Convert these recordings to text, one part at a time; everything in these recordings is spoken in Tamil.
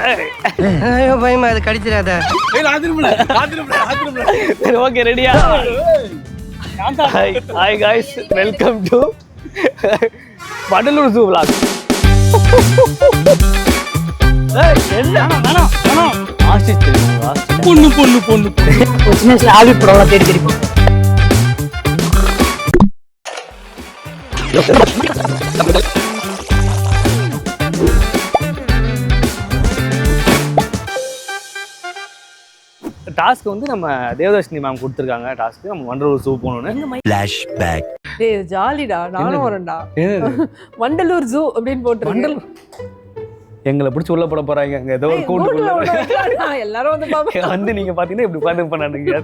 ஐயோ பயமா அது கடிச்சிடாத. சரி ஓகே ரெடியா? Hi guys, welcome to Vandalur zoo vlog. பொண்ணு பொண்ணு பொண்ணு சின்ன வயசுல ஆவி படம் தேடி தேடி போகும். டாஸ்க் வந்து நம்ம தேவதர்ஷினி மேம் கொடுத்துருக்காங்க. டாஸ்க் நம்ம வண்டலூர் ஜூ போகணும்னு. ஃபிளாஷ்பேக். டேய் ஜாலிடா, நானும் வரேன்டா. வண்டலூர் ஜூ அப்படின்னு போட்டுருக்கேன். எங்களை பிடிச்சி உள்ள போட போறாங்க. அங்க ஏதோ ஒரு கூண்டு எல்லாரும் வந்து பாப்பா வந்து நீங்க பாத்தீங்கன்னா இப்படி உட்கார்ந்து பண்ணானுங்க.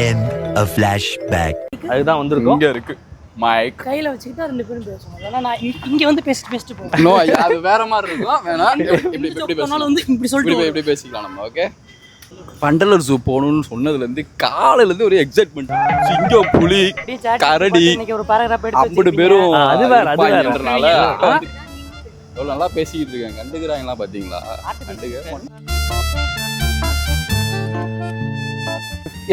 End of flashback. அதுதான் வந்திருக்கோம். இங்க இருக்கு மைக் கையில வச்சுக்கிட்டு ரெண்டு பேரும் பேசுவாங்க. ஆனா நான் இங்க வந்து பேசிட்டு போறேன். நோ அது வேற மாதிரி இருக்கும். வேணா இப்படி பேசலாம். வந்து இப்படி சொல்லிட்டு இப்படி பேசிக்கலாம் நம்ம. ஓகே, வண்டலூர் ஜூ போகணும்னு சொன்னதுல இருந்து காலையில இருந்து ஒரு எக்ஸைட்மெண்ட். சிங்கம், புலி, கரடி இன்னைக்கு ஒரு பாராகிராஃப் எடுத்து அப்படி பேரும் அது வேற எவ்வளவு நல்லா பேசிக்கிட்டு இருக்காங்க. கண்டுக்கிறாங்களா பாத்தீங்களா?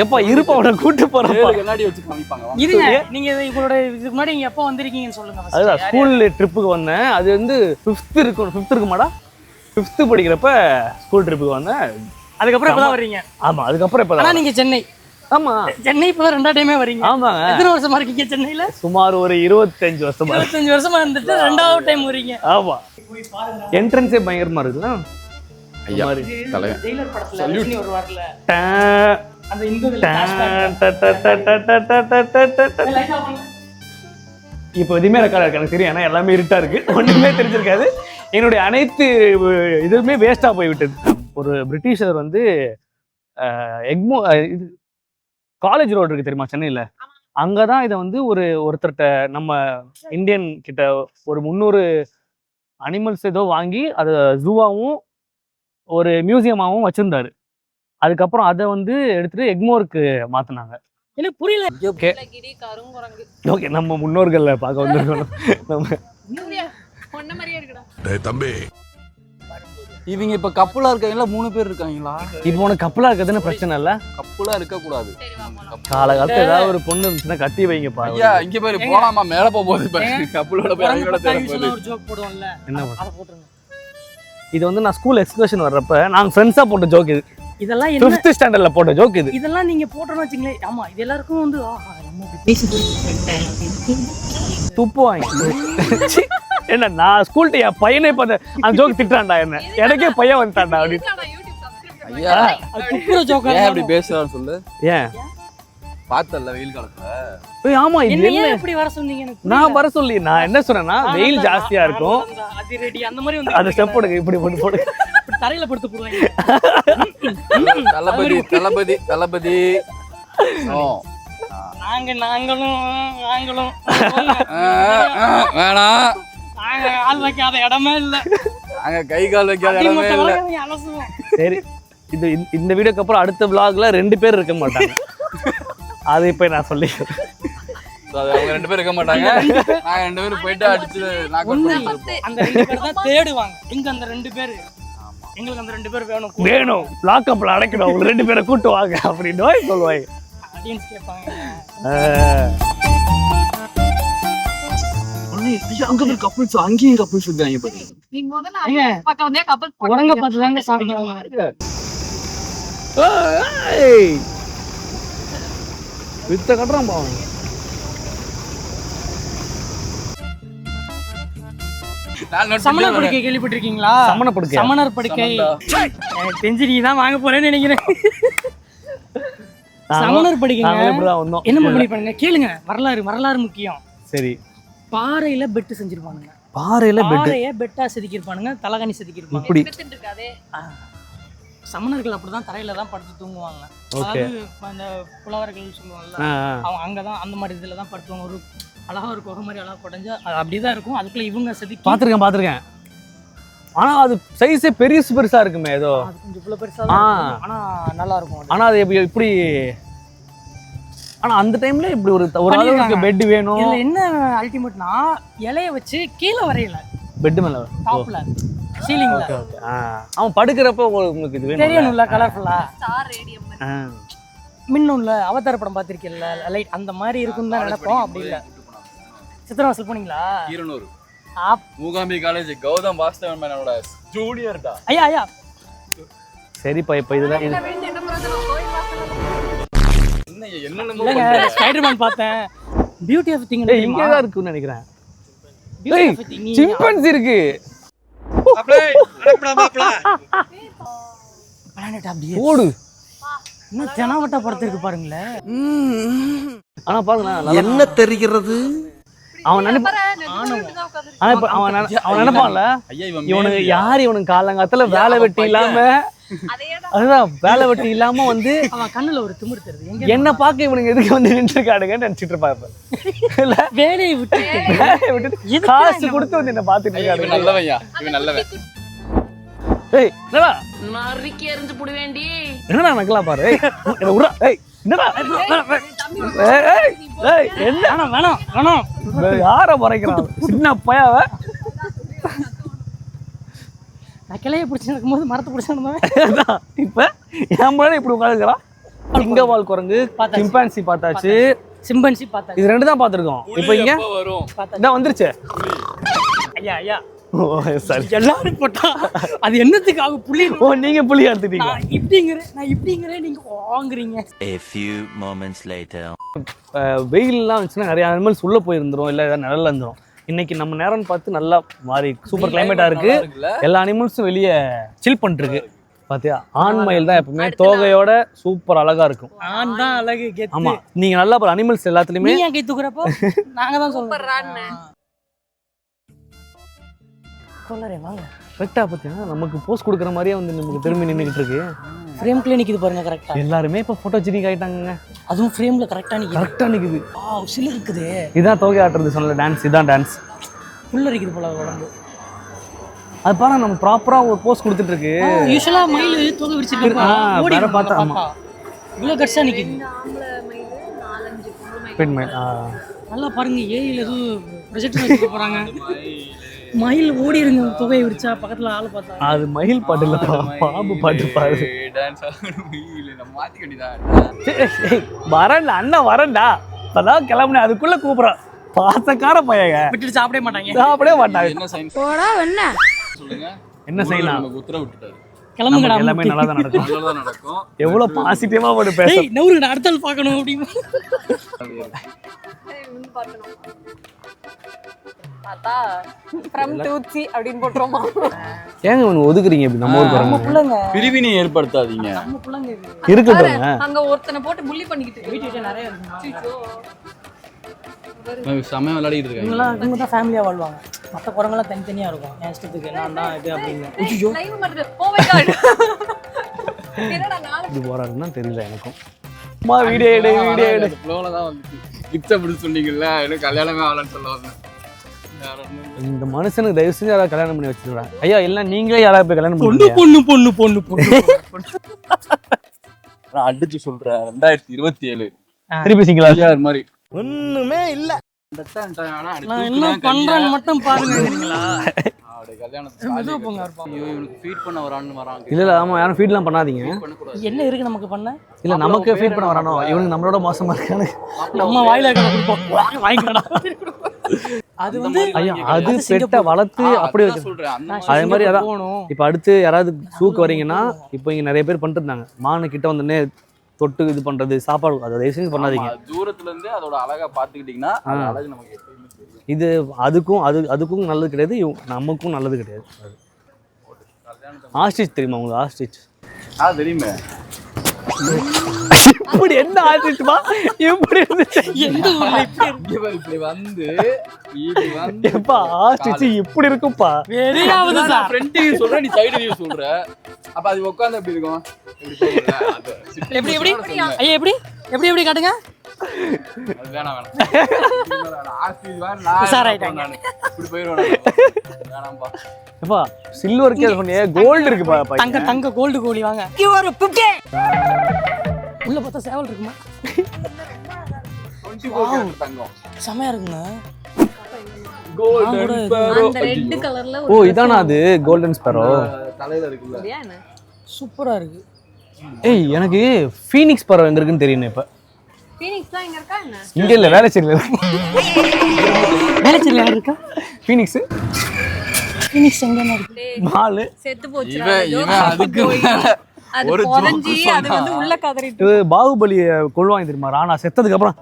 எப்ப இருப்பவனை கூட்டு போறப்ப கண்ணாடி வச்சு காமிப்பாங்க. இருங்க, நீங்க இவங்களோட இதுக்கு முன்னாடி நீங்க எப்போ வந்திருக்கீங்கன்னு சொல்லுங்க. அதுதான் ஸ்கூல் ட்ரிப்புக்கு வந்தேன். அது வந்து 5th இருக்குமாடா? 5th படிக்கிறப்ப ஸ்கூல் ட்ரிப்புக்கு வந்தேன். அதுக்கப்புறம் இப்பதான் வர்றீங்க? ஆமா, அதுக்கப்புறம் இப்பதான். ஆனா நீங்க சென்னை? ஆமா, சென்னை இப்பதான் 2வது டைமே வரீங்க. ஆமாங்க. எத்தனை வருஷமா இருக்கீங்க சென்னையில? சுமார் ஒரு 25 வருஷமா. 25 வருஷமா இருந்துட்டு 2வது டைம் வரீங்க. ஆமா, என்ட்ரன்ஸே பயங்கரமா இருக்குல்ல. ஐயா தலைவன் ஜெயிலர் படத்துல ரஜினி ஒரு வாரல அந்த இப்போ எதுவுமே ரெக்கார்ட் இருக்கு எனக்கு தெரியும். ஏன்னா எல்லாமே இருட்டா இருக்கு, ஒண்ணுமே தெரிஞ்சிருக்காது. என்னுடைய அனைத்து இதுவுமே வேஸ்டா போய்விட்டது. ஒரு பிரிட்டிஷர் வந்து எக்மோ இது காலேஜ் ரோடு இருக்கு தெரியுமா சென்னையில? அங்கதான் இதை வந்து ஒருத்தர்கிட்ட நம்ம இந்தியன் கிட்ட ஒரு 300 அனிமல்ஸ் ஏதோ வாங்கி அதை ஜூவாவும் ஒரு மியூசியமாவும் வச்சிருந்தாரு. அதுக்கப்புறம் அதை வந்து எடுத்துட்டு எக்மோருக்கு மாத்தினாங்க. எனக்கு புரியல. ஓகே, நம்ம முன்னோர்கள்ல பார்க்க வந்திருக்கணும். நம்ம தம்பி, இவங்க இப்ப கப்பலா இருக்காங்களா? 3 பேர் இருக்காங்களா? இப்போ உனக்கு கப்பலா இருக்கிறதுன்னு பிரச்சனை இல்ல. கப்பலா இருக்க கூடாது. காலகாலத்துல ஏதாவது ஒரு பொண்ணு இருந்துச்சுன்னா கத்தி வைங்க பாருங்க. ஐயா இங்க பேரு போலாமா? மேல போகுது பாருங்க. கப்பலோட போய் அங்கோட தேடும்போது ஒரு ஜோக் போடுவோம்ல, என்ன அத போட்டுருங்க. இது வந்து நான் ஸ்கூல் எக்ஸ்கர்ஷன் வர்றப்ப நாங்க ஃப்ரெண்ட்ஸா போட்ட ஜோக் இது. இதெல்லாம் என்ன 5th ஸ்டாண்டர்ட்ல போட்ட ஜோக் இது. இதெல்லாம் நீங்க போட்டோன்னு வச்சுங்களேன். ஆமா, இது எல்லாருக்கும் வந்து துப்பு வாங்கி என்ன நான் ஸ்கூல்ட்ட என் பையனே பார்த்த அந்த ஜோக் திட்டான்டா. என்ன எனக்கே பையன் வந்துட்டான்டா அப்படின்னு. ஐயா துப்புற ஜோக் ஏன் அப்படி பேசுறான்னு சொல்லு. ஏன் பார்த்தல்ல வெயில் காலத்துல? ஏய் ஆமா, இது என்ன என்ன இப்படி வர சொன்னீங்க? எனக்கு நான் வர சொல்லி நான் என்ன சொன்னேன்னா வெயில் ஜாஸ்தியா இருக்கும், அது ரெடி அந்த மாதிரி வந்து அந்த ஸ்டெப் போடுங்க, இப்படி போடுங்க. இப்படி தரையில படுத்து போடுவாங்க. தளபதி தளபதி தளபதி. நாங்களும் வேணாம், நாங்க கால் வைக்காத இடமே இல்ல. நாங்க கை கால் வைக்காத இடமே இல்ல. அலசுவோம். சரி, இந்த வீடியோக்கு அப்புறம் அடுத்த vlogல 2 பேர் இருக்க மாட்டாங்க. அது இப்ப நான் சொல்லிக்கிறேன். அவங்க 2 பேர் இருக்க மாட்டாங்க. நாங்க 2 பேரும் போயிட்டு அடிச்சு நாக் அவுட் பண்ணிருப்போம். அந்த 2 பேர் தான் தேடுவாங்க. எங்க அந்த 2 பேர்? எங்களுக்கு அந்த 2 பேர் வேணும். லாக்அப்ல அடைக்கணும். அவங்க 2 பேரை கூட்டு வாங்க அப்படின்னு சொல்லுவாங்க. ஆடியன்ஸ் கேட்பாங்க. அங்க ஒரு கப்பல்ஸ், அங்கேயும் கப்பல்ஸ் இருக்காங்க பாருங்க. நீங்க முதல்ல பக்கம் வந்தே கப்பல் உரங்க பார்த்து தாங்க சாப்பிடுவாங்க. வித்த கட்டுறான் பாவம். சமணர் படுக்கை கேள்விப்பட்டிருக்கீங்களா? சமணர் படுக்கை தெரிஞ்சு நீ தான் வாங்க போறேன்னு நினைக்கிறேன். சமணர் படுக்கைங்க என்ன பண்ணி பண்ணுங்க கேளுங்க. வரலாறு முக்கியம். சரி, பாறையில பெட்டு செஞ்சிருப்பானுங்க. பாறைய பெட்டா செதுக்கிருப்பானுங்க. தலகாணி செதுக்கிருப்பாங்க. இப்படி சமணர்கள் அப்படிதான் தரையில தான் படுத்து தூங்குவாங்க. அதாவது அந்த புலவர்கள் சொல்லுவாங்கல்ல, அவங்க அங்கதான் அந்த மாதிரி இதுல தான் படுத்துவாங்க. ஒரு அழகா ஒரு குகை மாதிரி அழகா குடைஞ்சா அப்படிதான் இருக்கும். அதுக்குள்ள இவங்க செதுக்கி பாத்துருக்கேன். ஆனா அது சைஸே பெருசா இருக்குமே ஏதோ. அது கொஞ்சம் இவ்வளவு பெருசா தான், ஆனா நல்லா இருக்கும். ஆனா அது இப்படி ஆனா அந்த டைம்ல இப்படி ஒரு அளவுக்கு பெட் வேணும். இதுல என்ன அல்டிமேட்னா இலைய வச்சு கீழே வரையல, பெட் மேல டாப்ல சீலிங்ல ஓகே ஓகே அவன் படுக்கிறப்ப உங்களுக்கு இது வேணும் தெரியணும்ல கலர்ஃபுல்லா ஸ்டார் ரேடியம் மின்னும்ல அவதார படம் பார்த்திருக்கீல்ல லைட் அந்த மாதிரி இருக்குன்னு தான் நினைப்போம். அப்படி இல்ல. சித்திரவாசல் போனீங்களா? ஈரனூர் மூகாம்பி காலேஜ் கௌதம் வாஸ்தவன் மேனோட ஜூனியர்டா. ஐயா சரிப்பா இப்போ இதெல்லாம் இல்லங்க ஸ்பைடர்மேன் பார்த்தேன். பியூட்டி ஆஃப் திங் இங்க தான் இருக்குன்னு நினைக்கிறேன். சிம்பன்சி இருக்கு. பிளானட் அப்படியே ஓடு. இன்னும் தெனாவட்டா படத்திற்கு பாருங்களேன். ஆனா பாருங்க என்ன தெரிகிறது? அவன் நினைப்பான்ல இவனுக்கு யாரு இவனுக்கு காலங்காத்துல வேலை வெட்டி இல்லாம அதுதான் வேலை வெட்டி இல்லாம வந்து அவன் கண்ணுல ஒரு திமிரு தெரியுது. எங்க என்ன பார்க்க இவனுக்கு எதுக்கு வந்து நின்றுருக்காடுங்கன்னு நினைச்சிட்டு இருப்பாங்க. இல்ல வேலையை விட்டு காசு கொடுத்து வந்து என்ன பாத்துட்டு இருக்காரு. நல்லவன்யா இவன் நல்லவன். ஏய் என்னடா நறுக்கி எறிஞ்சு புடி வேண்டி என்னடா நக்கலா பாரு. ஏய் உடா ஏய் என்னடா ஏய் ஏய் என்ன வேணாம் யார முறைக்கிறான் சின்ன பையாவ. நான் கிளைய பிடிச்சி நடக்கும்போது மரத்தை பிடிச்சி நடந்தவன் இப்ப என் முன்னாடி இப்படி உட்காந்துக்கிறான். சிங்கவால் குரங்கு சிம்பான்சி பார்த்தாச்சு, சிம்பன்சி பார்த்தா இது ரெண்டு தான் பார்த்துருக்கோம். இப்போ இங்க வரும் இதான் வந்துருச்சு. ஐயா ஓ சரி எல்லாரும் போட்டா அது என்னத்துக்கு ஆகும்? புள்ளி ஓ நீங்க புள்ளி எடுத்துட்டீங்க. நான் இப்படிங்கிறேன் நீங்க வாங்குறீங்க. A few moments later. வெயில்லாம் வந்துச்சுன்னா நிறைய அனிமல்ஸ் உள்ள போயிருந்துரும், இல்லை ஏதாவது நிழல்ல இருந்துரும். இன்னைக்கு நம்ம நேரம்னு பார்த்து நல்லா மாறி சூப்பர் கிளைமேட்டா இருக்கு. எல்லா அனிமல்ஸும் வெளியே சில் பண்ணிட்டு இருக்கு. பாத்தியா ஆண் மயில் தான் எப்பவுமே தோகையோட சூப்பர் அழகா இருக்கும். ஆண் தான் அழகு கெத்து. ஆமா நீங்க நல்லா பாரு அனிமல்ஸ் எல்லாத்துலயுமே. நீ ஏன் கை தூக்குறப்போ நாங்க தான் சொல்றோம். கொல்லரே வாங்க. கரெக்டா பாத்தீங்கன்னா நமக்கு போஸ்ட் கொடுக்குற மாதிரியே வந்து நமக்கு திரும்பி நின்றுகிட்டு இருக்கு. ஃப்ரேம்க்குள்ள நிக்குது பாருங்க கரெக்டா. எல்லாருமே இப்போ போட்டோ ஜெனிக் ஆயிட்டாங்க. அதுவும் ஃப்ரேம்ல கரெக்டா நிக்குது. கரெக்டா நிக்குது. சில இருக்குது. இதான் தோகை ஆட்டுறது சொன்னல டான்ஸ். இதான் டான்ஸ். புல்ல இருக்குது போல உடம்பு. அது பாருங்க நம்ம ப்ராப்பரா ஒரு போஸ்ட் கொடுத்துட்டு இருக்கு. யூசுவலா மயில் தோகை விரிச்சிருக்கு. ஓடி வேற பார்த்தா ஆமா இவ்வளவு கட்சா நிக்குது. ஆம்பளை மயில் 4-5 பொண்ணு பெண் மயில். நல்லா பாருங்க ஏயில ஏதோ ப்ரொஜெக்ட் வச்சுக்க போறாங்க. மயில் ஓடி இருங்க தொகையை விரிச்சா பக்கத்துல ஆளு பார்த்தா. அது மயில் பாட்டு இல்ல பாம்பு பாட்டு பாரு. டான்ஸ் இல்ல நம்ம மாத்தி கட்டிதான். வரேன்டா அண்ணன் வரேன்டா. இப்பதான் கிளம்புனேன் அதுக்குள்ள கூப்பிடுறான். பாசக்கார பையங்க விட்டுட்டு சாப்பிடவே மாட்டாங்க. சாப்பிடவே மாட்டாங்க. என்ன சைன் போடா என்ன சொல்லுங்க. என்ன செய்யலாம்? நமக்கு உத்தரவு விட்டுட்டாரு. கிளம்புங்கடா. எல்லாமே நல்லா தான் நடக்கும். நல்லதா நடக்கும். எவ்வளவு பாசிட்டிவா போட்டு பேச. ஏய் நவுருடா அடுத்த ஆள் பார்க்கணும் அப்படிங்க. பார்த்தா ஃப்ரம் டூச்சி அப்படின்னு போட்டுறோமா? ஏங்க இவங்க ஒதுக்குறீங்க இப்படி நம்ம ஊருக்கு நம்ம வரணும். புள்ளங்க. பிரிவினை ஏற்படுத்தாதீங்க. நம்ம புள்ளங்க இது. இருக்கட்டும்ங்க. அங்க ஒருத்தனை போட்டு புள்ளி பண்ணிக்கிட்டு வீட்டுல நிறைய இருக்கு. சமயம் விளையாடிட்டு இருக்காங்க. இவங்க தான் ஃபேமிலியா வாழ்வாங்க. மற்ற குரங்கெல்லாம் தனித்தனியா இருக்கும். என் இஷ்டத்துக்கு நான் தான் இது அப்படின்னு. ஐயோ லைவ் மாட்டது. Oh my God. என்னடா நாளை இது போறாருன்னா தெரியல எனக்கும். அம்மா வீடியோ எடு வீடியோ எடு. ஃப்ளோல தான் வந்துச்சு. கிட்ஸ் அப்படி சொன்னீங்கல்ல எனக்கு கல்யாணமே ஆகலன்னு சொல்ல வந்தேன். இந்த மனுஷனுக்கு தயவு செஞ்சு யாராவது கல்யாணம் பண்ணி வச்சிருக்காங்க. ஐயா எல்லாம் நீங்களே யாராவது போய் கல்யாணம் பொண்ணு பண்ணுங்க. பொண்ணு பொண்ணு பொண்ணு பொண்ணு. நான் அடிச்சு சொல்றேன் 2027 திருப்பி சிங்களா யார் மாதிரி ஒண்ணுமே இல்ல. நான் என்ன பண்றேன்னு மட்டும் பாருங்கங்களா. அவருடைய கல்யாணத்துக்கு போங்க இருப்பாங்க. ஐயோ இவனுக்கு ஃபீட் பண்ண வரான்னு வராங்க. இல்ல இல்ல ஆமா யாரும் ஃபீட்லாம் பண்ணாதீங்க. என்ன இருக்கு நமக்கு பண்ண? இல்ல நமக்கு ஃபீட் பண்ண வரானோ இவனுக்கு நம்மளோட மோசமா இருக்கானு. நம்ம வாயில இருக்க கொடுப்போம். வாங்கிக்கடா. அது வந்து ஐயா அது பெட்ட வளர்த்து அப்படி அதான் சொல்றேன். அந்த மாதிரி அதே மாதிரி அதான் போகணும். இப்போ அடுத்து யாராவது ஷூக்கு வரீங்கன்னா இப்போ இங்க நிறைய பேர் பண்ணிட்டு இருந்தாங்க. மானு கிட்ட வந்தோடனே தொட்டு இது பண்றது சாப்பாடு அதை தயவு செஞ்சு பண்ணாதீங்க. தூரத்துல இருந்து அதோட அழகா பாத்துக்கிட்டீங்கன்னா அது அழகு நமக்கு எப்பயுமே தெரியும். இது அதுக்கும் நல்லது கிடையாது, நமக்கும் நல்லது கிடையாது. ஆஸ்ட்ரிச் தெரியுமா உங்களுக்கு? ஆஸ்ட்ரிச் தெரியுமே. இப்படி என்ன ஆஸ்ட்ரிச்மா இப்படி இருந்துச்சு? எந்த ஊர்ல இப்படி இப்படி வந்து இது வந்து எப்பா ஆஸ்ட்ரிச் இப்படி இருக்கும்பா. வெறியாவது சார். ஃப்ரண்ட் வியூ சொல்ற நீ சைடு வியூ சொல்ற. அப்ப அது உட்கார்ந்து எப்படி இருக்கும்? எப்படி ஐயா எப்படி காட்டுங்க. அது வேணாம் சார் ஆயிட்டாங்க. நான் இப்படி போயிடுவேன். வேணாம்பா. எப்பா சில்வர்க்கே சொன்னே கோல்டு இருக்குப்பா. தங்க கோல்டு கோழி வாங்க. ஒரு 50 உள்ள பார்த்தா சேவல் இருக்குமா? 24 தங்கம் செமையா இருக்குங்க. கோல்டன் ஸ்பேரோ அந்த ரெட் கலர்ல ஓ இதானா அது கோல்டன் ஸ்பேரோ தலையில இருக்குல்ல என்ன சூப்பரா இருக்கு. ஏய் எனக்கு ஃபீனிக்ஸ் பறவை எங்க இருக்குன்னு தெரியணும் இப்ப ஃபீனிக்ஸ் தான் இங்க இருக்கா என்ன இங்க இல்ல வேலைச்சேரியில இருக்கு வேலைச்சேரியில் யார் இருக்கா? ஃபீனிக்ஸ் ஃபீனிக்ஸ் எங்க இருக்கு? மாலு செத்து போச்சு இவன் அதுக்கு மேல அது ஒரு பொறஞ்சி joke அது வந்து உள்ள கதறிட்டு இது பாகுபலியை கொள்வாங்க தெரியுமா ராணா செத்ததுக்கு அப்புறம்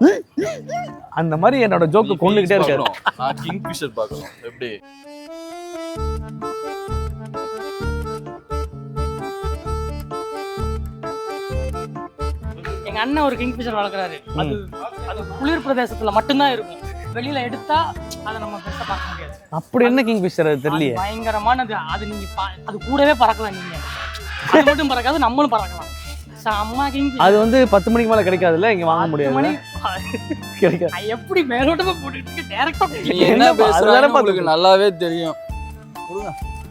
அந்த மாதிரி என்னோட ஜோக்கு கொண்டுகிட்டே இருக்காரு. நான் கிங் ஃபிஷர் பார்க்கணும் எப்படி எங்க அண்ணன் ஒரு கிங்ஃபிஷர் வளர்க்குறாரு. அது அது குளிர் பிரதேசத்துல மட்டும்தான் இருக்கும். வெளியில எடுத்தா அதை நம்ம பெருசா பார்க்க முடியாது. அப்படி என்ன கிங் ஃபிஷர் அது தெரியலையே. அது பயங்கரமானது. அது நீங்க அது கூடவே பறக்கலாம். நீங்க அது மட்டும் பறக்காது, நம்மளும் பறக்கலாம். அம்மா கிங் அது வந்து 10 மணிக்கு மேல கிடைக்காதுல்ல, இங்க வாங்க முடியாது. கிடைக்காது. எப்படி மேலோட்டமா போட்டுட்டு டைரக்டா என்ன பேசுறாங்க உங்களுக்கு நல்லாவே தெரியும்.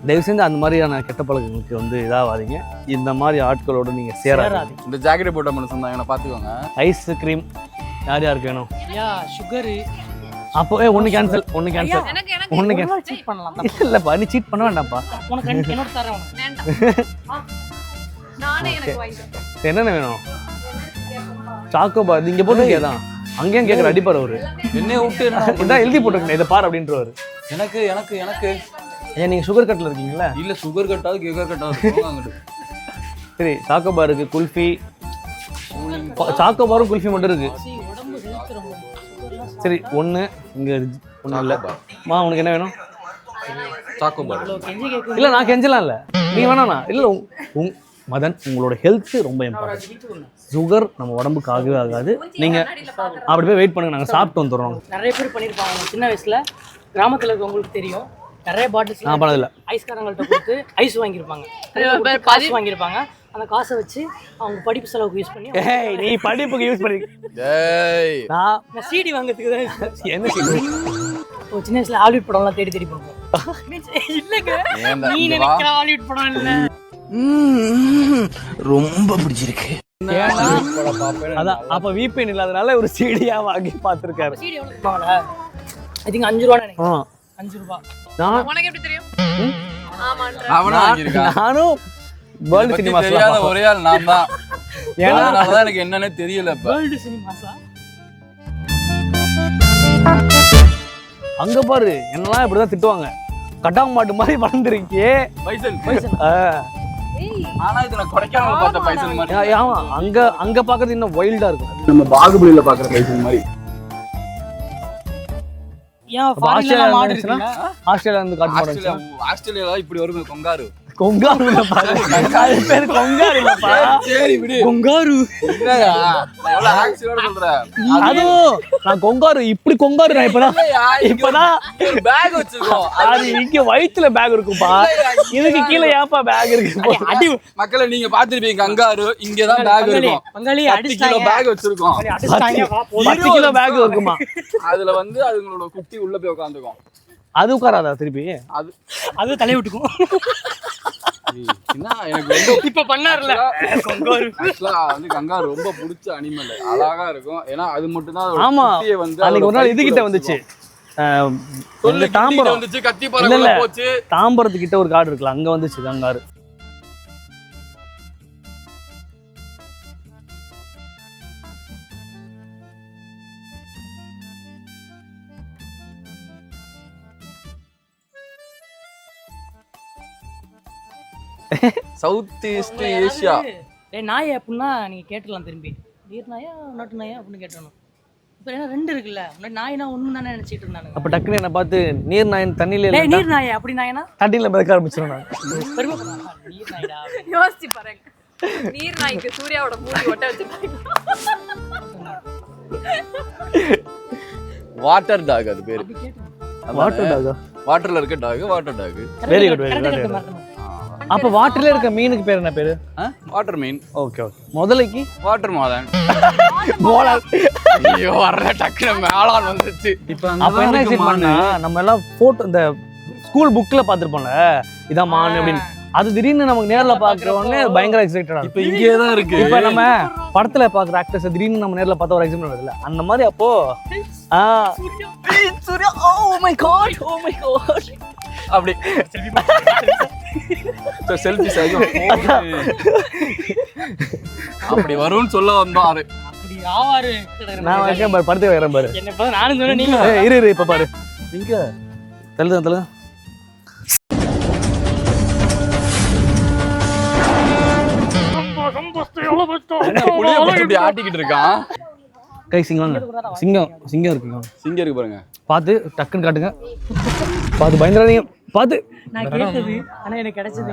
தயவு செஞ்சு அந்த மாதிரியான கெட்ட பழக்கங்களுக்கு வந்து இதாகாதீங்க. இந்த மாதிரி ஆட்களோட நீங்க சேராது. இந்த ஜாக்கெட் போட்ட மனுஷன் தான், இவனை பாத்துக்கோங்க. ஐஸ் கிரீம் யார் யாருக்கு வேணும்? சுகரு அப்போ ஒன்னு கேன்சல், ஒன்னு கேன்சல், எனக்கு ஒன்னு கேன்சல். சீட் பண்ணலாம். இல்லப்பா நீ சீட் பண்ண வேண்டாம்ப்பா. உனக்கு என்னோட தரேன். வேண்டாம். நானே எனக்கு வாங்கிட்டேன். என்னென்ன வேணும்? சாக்கோபார் இங்க போட்டுருக்கேதான், அங்கேயும் கேட்குற அடிப்பார் அவரு. என்னைய விட்டு இதான் எழுதி போட்டுருக்கேன், இதை பார் அப்படின்றவாரு. எனக்கு எனக்கு எனக்கு ஏன் நீங்க சுகர் கட்டில் இருக்கீங்களா? இல்ல சுகர் கட்டாது கேக்கர் கட்டாது. சரி சாக்கோபார் இருக்கு, குல்ஃபி, சாக்கோபாரும் குல்ஃபி மட்டும் இருக்கு. உடம்பு ஹெல்த் ரொம்ப. சரி ஒன்று இங்கே ஒன்றும் இல்லை. உனக்கு என்ன வேணும்? சாக்கோபார். கெஞ்சி கேட்க இல்லை நான் கெஞ்சலாம் இல்லை, நீ வேணாண்ணா. இல்லை மதன் உங்களோட ஹெல்த் ரொம்ப இம்பார்ட்டன்ட். சுகர் நம்ம உடம்புக்கு ஆகவே ஆகாது. நீங்கள் அப்படி போய் வெயிட் பண்ணுங்க, நாங்கள் சாப்பிட்டு வந்துடுறோம். நிறைய பேர் பண்ணியிருப்பாங்க சின்ன வயசுல. கிராமத்துல இருக்கவங்களுக்கு தெரியும். நிறைய பாட்டில்ஸ் நான் பண்ணதில்லை. ஐஸ்காரங்கள்ட்ட கொடுத்து ஐஸ் வாங்கியிருப்பாங்க, காசு வாங்கியிருப்பாங்க. அந்த காசை வச்சு அவங்க படிப்பு செலவுக்கு யூஸ் பண்ணி. ஏய் நீ படிப்புக்கு யூஸ் பண்ணி டேய் நான் சிடி வாங்குறதுக்கு தான் என்ன செய்ய? சின்ன வயசுல ஹாலிவுட் படம்லாம் தேடி தேடி பார்ப்போம். இல்லைங்க, நீ நினைக்கிற ஹாலிவுட் படம் இல்லை. ரொம்ப பிடிச்சிருக்கு. அதான் அப்ப VPN இல்லாதனால ஒரு சீடியா வாங்கி பார்த்துருக்காரு. சிடி எவ்வளவு இருப்பாங்களா? ஐ திங்க் 5 ரூபா நினைக்கிறேன். 5 ரூபா. உனக்கு எப்படி தெரியும்? ஆமான்ற. அவன வாங்கிருக்கான். நானும் வேர்ல்ட் சினிமாஸ்ல தெரியாத ஒரே ஆள் நான் தான். ஏன்னா அதனால எனக்கு என்னன்னே தெரியல. இப்ப வேர்ல்ட் சினிமாஸா? அங்க பாரு என்னெல்லாம் இப்படிதான் திட்டுவாங்க. கட்டாம மாட்டு மாதிரி வளர்ந்துருக்கே பைசன். ஏய் ஆனா இது நான் கொடைக்கானல்ல பார்த்த பைசன் மாதிரி. ஆமா அங்க அங்க பாக்குறது இன்னும் வைல்டா இருக்கும். நம்ம பாகுபலியில பாக்குற பைசன் மாதிரி. ஏன் ஃபாரின்ல மாடு இருக்குல்ல? ஆஸ்திரேலியா இருந்து காட்டு மாடு. ஆஸ்திரேலியால இப்படி வருமே கொங்காரு. கொங்காரு இல்லப்பா, அது பேரு கொங்காரு இல்லப்பா. சரி விடு. கொங்காரு என்னடா நான் எவ்வளவு ஆக்சிடென்ட் சொல்றேன். அதுவும் நான் கொங்காரு இப்படி கொங்காரு நான் இப்பதான் பேக் வச்சிருக்கோம். அது இங்க வயித்துல பேக் இருக்கும்பா, இதுக்கு கீழே ஏப்பா பேக் இருக்கு? அடி மக்களே நீங்க பாத்துருப்பீங்க கங்காரு இங்க தான் பேக் இருக்கும். பங்காளி 10 கிலோ பேக் வச்சிருக்கோம். அடிச்சாங்க. 10 கிலோ பேக் இருக்குமா? அதுல வந்து அதுங்களோட குட்டி உள்ள போய் உட்காந்துக்கும். அது உட்காராதா திருப்பி? அது தலைய விட்டுக்கும். என்ன எனக்கு ரொம்ப இப்ப பண்ணாருல கங்காரு. வந்து கங்காரு ரொம்ப பிடிச்ச அனிமல். அழகா இருக்கும். ஏன்னா அது மட்டும் தான். ஆமா அன்னைக்கு ஒரு நாள் இதுகிட்ட வந்துச்சு, தாம்பரம் வந்துச்சு, கத்தி பறவை போச்சு. தாம்பரத்துக்கிட்ட ஒரு காடு இருக்குல்ல, அங்க வந்துச்சு கங்காரு. South east Asia. நாய் அப்படின்னா நீங்க கேட்டுலாம் திரும்பி நீர் நாயா நாட்டு நாயா அப்படின்னு கேட்டணும். இப்ப என்ன 2 இருக்குல்ல, நாய்னா ஒண்ணு தானே நினைச்சிட்டு இருந்தானுங்க. அப்ப டக்குன்னு என்ன பார்த்து நீர் நாயன் தண்ணியில நீர் நாயா அப்படி நாயனா தண்ணியில மிதக்க ஆரம்பிச்சிடும். நான் நீர் நாய்டா. யோசிச்சு பாருங்க. நீர் நாய்க்கு சூர்யாவோட மூடி ஒட்ட வச்சிருக்காங்க. வாட்டர் டாக் அது பேரு. வாட்டர் டாகா? வாட்டர்ல இருக்க dog water dog. Very good very good. அப்ப வாட்டர்ல இருக்க மீனுக்கு பேர் என்ன பேரு? வாட்டர் மீன். Okay okay. முதலைக்கு? வாட்டர் மாதன். போலார். ஐயோ வர்ற டக்குனு மேலான் வந்துச்சு. அப்ப என்ன செய்யணும்னா நம்ம எல்லாம் போட்டோ இந்த ஸ்கூல் புக்ல பாத்துருப்போம்ல, இதான் மான் அப்படின்னு. அது திடீர்னு நமக்கு நேர்ல பாக்குற உடனே பயங்கர எக்ஸைட்டடா. இப்ப இங்கே தான் இருக்கு. இப்ப நம்ம படத்துல பாக்குற ஆக்டர்ஸ் திடீர்னு நம்ம நேர்ல பார்த்தா ஒரு எக்ஸைட்மென்ட் வருதுல்ல, அந்த மாதிரி அப்போ சூர்யா ஓ மை காட் அப்படி செல்ஃபி அப்படி வரும்னு சொல்ல வந்தாரு. அப்படி ஆவாரு. நான் வைக்கிறேன் பாரு, படத்தை வைக்கிறேன் பாரு. என்ன இப்ப நானும் சொன்னேன் நீங்க இரு இப்ப பாரு. இங்க தள்ளுதான் புளிய பிடிச்சி இப்படி ஆட்டிக்கிட்டு இருக்கான். கை சிங்கம் இருக்குங்க. சிங்கம் இருக்கு பாருங்க. பார்த்து டக்குன்னு காட்டுங்க. பார்த்து பயந்துடாதீங்க. பார்த்து நான் கேட்டது ஆனா எனக்கு கிடைச்சது.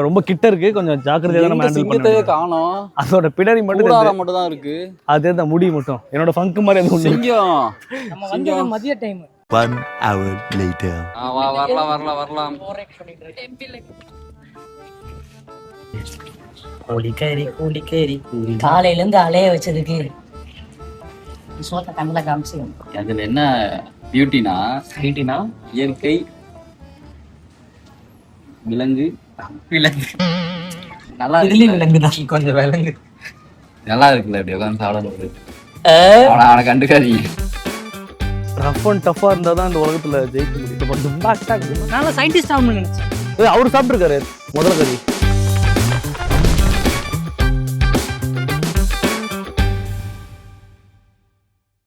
ரொம்ப கிட்ட இருக்கு, கொஞ்சம் ஜாக்கிரதையா நம்ம ஹேண்டில் சிங்கத்தையே பண்ணணும். காணோம். அதோட பிடரி மட்டும் மட்டும் தான் இருக்கு. அதே தான் முடி மட்டும். என்னோட ஃபங்க் மாதிரி எதுவும் ஒண்ணு இல்ல. சிங்கம் நம்ம வந்து மதிய டைம் 1 hour later. வரலாம். கூலிக்கேரி காலையில இருந்து அலைய வச்சதுக்கு சோத்த கண்ணுல காமிச்சு. அதுல என்ன பியூட்டினா இயற்கை விலங்கு நல்லா விலங்குதான் கொஞ்சம் விலங்கு நல்லா இருக்குல்ல இப்படி உட்காந்து சாப்பிடுறது. அவனை கண்டுக்காதீங்க. ரஃப் அண்ட் டஃபா இருந்தா தான் இந்த உலகத்துல ஜெயிக்க முடியும். நான் சயின்டிஸ்ட் ஆகணும்னு நினைச்சேன். அவரு சாப்பிட்டுருக்காரு முதல்ல கறி.